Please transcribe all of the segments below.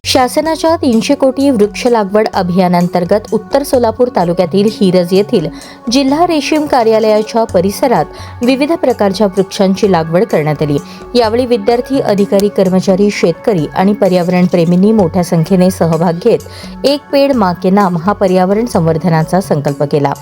शासनाच्या 300 कोटी वृक्ष लागवड अभियानांतर्गत उत्तर सोलापूर तालुक्यातील हिरज येथील जिल्हा रेशीम कार्यालयाच्या परिसरात विविध प्रकारच्या वृक्षांची लागवड करण्यात आली। यावेळी विद्यार्थी, अधिकारी, कर्मचारी, शेतकरी आणि पर्यावरण प्रेमींनी मोठ्या संख्येने सहभाग घेत एक पेड़ मां के नाम हा पर्यावरण संवर्धनाचा संकल्प केला।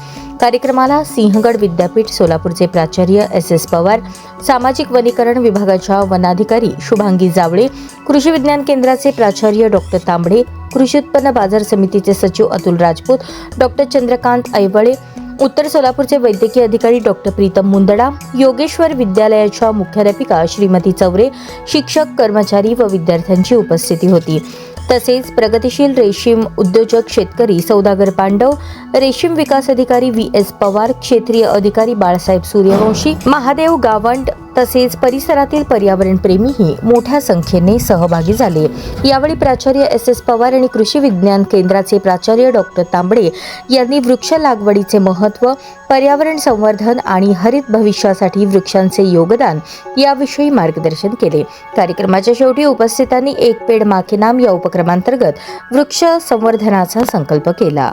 कार्यक्रमाला सिंहगड विद्यापीठ सोलापूरचे प्राचार्य एस पवार, सामाजिक वनीकरण विभागाच्या वनाधिकारी शुभांगी जावळे, कृषी विज्ञान केंद्राचे प्राचार्य डॉक्टर तांबडे, कृषी उत्पन्न बाजार समितीचे सचिव अतुल राजपूत, डॉक्टर चंद्रकांत ऐवळे, उत्तर सोलापूरचे वैद्यकीय अधिकारी डॉक्टर प्रीतम मुंदडा, योगेश्वर विद्यालयाच्या मुख्याध्यापिका श्रीमती चौरे, शिक्षक, कर्मचारी व विद्यार्थ्यांची उपस्थिती होती। तसेच प्रगतिशील रेशीम उद्योजक शेतकरी सौदागर पांडव, रेशीम विकास अधिकारी VS पवार, क्षेत्रीय अधिकारी बाळासाहेब सूर्यवंशी, महादेव गावंड तसेच परिसरातील पर्यावरण प्रेमीही मोठ्या संख्येने सहभागी झाले। यावेळी प्राचार्य एस पवार आणि कृषी विज्ञान केंद्राचे प्राचार्य डॉक्टर तांबडे यांनी वृक्ष लागवडीचे महत्त्व, पर्यावरण संवर्धन आणि हरित भविष्यासाठी वृक्षांचे योगदान याविषयी मार्गदर्शन केले। कार्यक्रमाच्या शेवटी उपस्थितांनी एक पेड़ मां के नाम या उपक्रमांतर्गत वृक्ष संवर्धनाचा संकल्प केला।